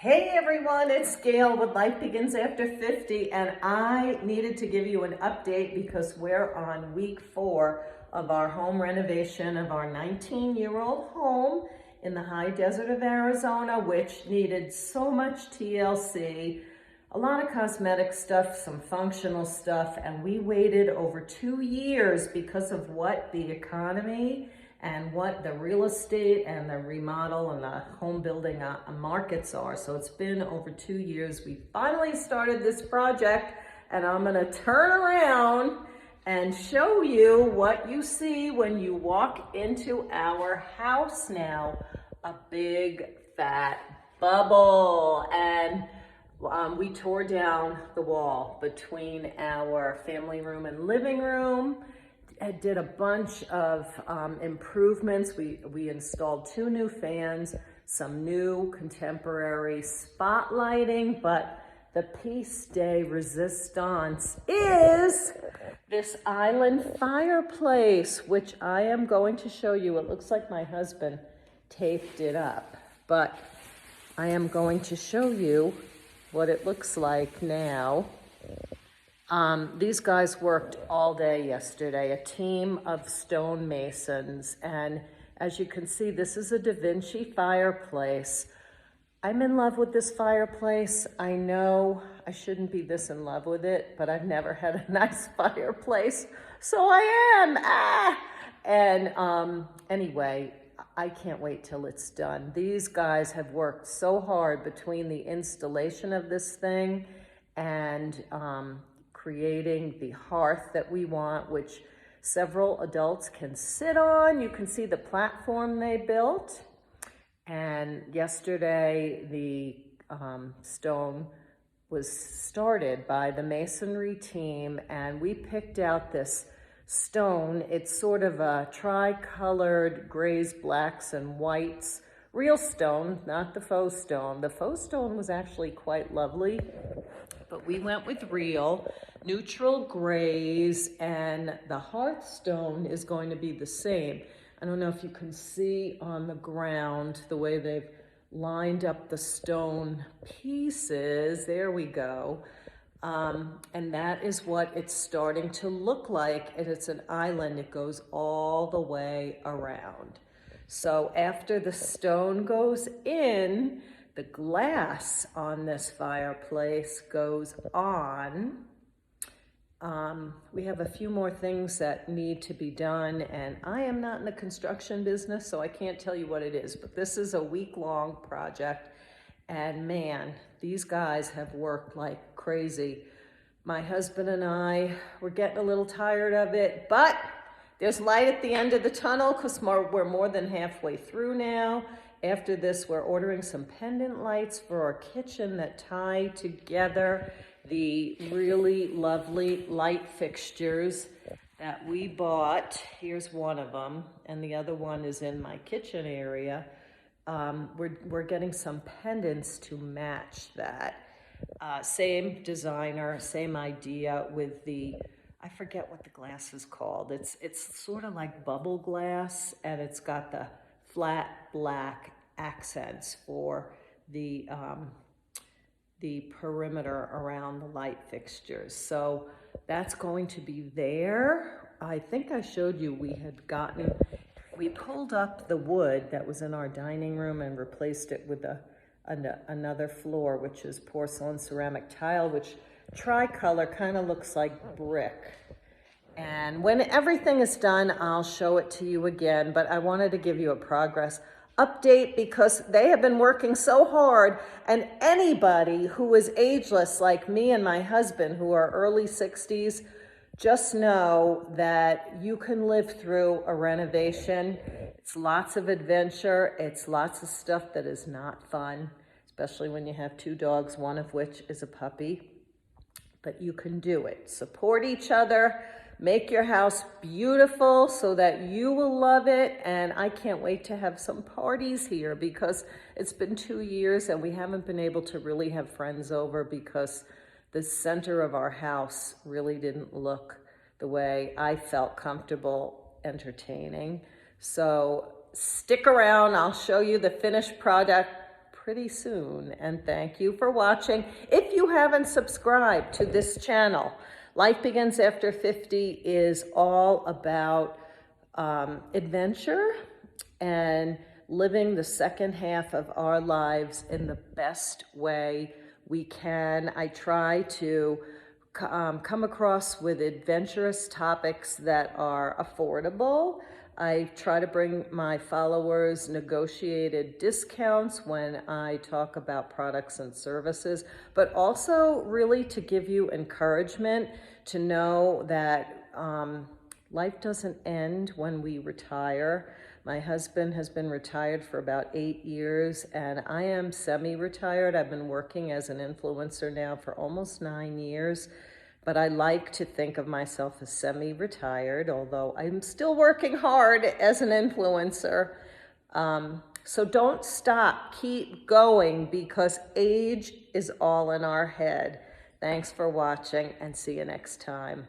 Hey everyone, it's Gail with Life Begins After 50, and I needed to give you an update because we're on week 4 of our home renovation of our 19-year-old home in the high desert of Arizona, which needed so much TLC, a lot of cosmetic stuff, some functional stuff, and we waited over 2 years because of what the economy and what the real estate and the remodel and the home building markets are. So it's been over 2 years. We finally started this project, and I'm gonna turn around and show you what you see when you walk into our house now. A big fat bubble. And we tore down the wall between our family room and living room. I did a bunch of improvements. We installed 2 new fans, some new contemporary spotlighting, but the piece de resistance is this island fireplace, which I am going to show you. It looks like my husband taped it up, but I am going to show you what it looks like now. These guys worked all day yesterday, a team of stonemasons, and as you can see, this is a Da Vinci fireplace. I'm in love with this fireplace. I know I shouldn't be this in love with it, but I've never had a nice fireplace, so I am. And anyway, I can't wait till it's done. These guys have worked so hard between the installation of this thing and creating the hearth that we want, which several adults can sit on. You can see the platform they built. And yesterday, the stone was started by the masonry team, and we picked out this stone. It's sort of a tri-colored grays, blacks, and whites. Real stone, not the faux stone. The faux stone was actually quite lovely, but we went with real, neutral grays, and the hearthstone is going to be the same. I don't know if you can see on the ground the way they've lined up the stone pieces. There we go. And that is what it's starting to look like, and it's an island. It goes all the way around. So after the stone goes in, the glass on this fireplace goes on. We have a few more things that need to be done, and I am not in the construction business, so I can't tell you what it is, but this is a week-long project, and man, these guys have worked like crazy. My husband and I were getting a little tired of it, but there's light at the end of the tunnel because we're more than halfway through now. After this, we're ordering some pendant lights for our kitchen that tie together the really lovely light fixtures that we bought. Here's one of them, and the other one is in my kitchen area. We're getting some pendants to match that. Same designer, same idea with the, I forget what the glass is called. It's sort of like bubble glass, and it's got the flat black accents for the perimeter around the light fixtures. So that's going to be there. I think I showed you we pulled up the wood that was in our dining room and replaced it with another floor, which is porcelain ceramic tile, which tricolor kind of looks like brick. And when everything is done, I'll show it to you again, but I wanted to give you a progress update because they have been working so hard, and anybody who is ageless like me and my husband who are early 60s, just know that you can live through a renovation. It's lots of adventure. It's lots of stuff that is not fun, especially when you have 2 dogs, one of which is a puppy. But you can do it. Support each other. Make your house beautiful so that you will love it. And I can't wait to have some parties here because it's been 2 years and we haven't been able to really have friends over because the center of our house really didn't look the way I felt comfortable entertaining. So stick around. I'll show you the finished product pretty soon. And thank you for watching. If you haven't subscribed to this channel, Life Begins After 50 is all about adventure and living the second half of our lives in the best way we can. I try to come across with adventurous topics that are affordable. I try to bring my followers negotiated discounts when I talk about products and services, but also really to give you encouragement to know that life doesn't end when we retire. My husband has been retired for about 8 years, and I am semi-retired. I've been working as an influencer now for almost 9 years, but I like to think of myself as semi-retired, although I'm still working hard as an influencer. So don't stop, keep going, because age is all in our head. Thanks for watching, and see you next time.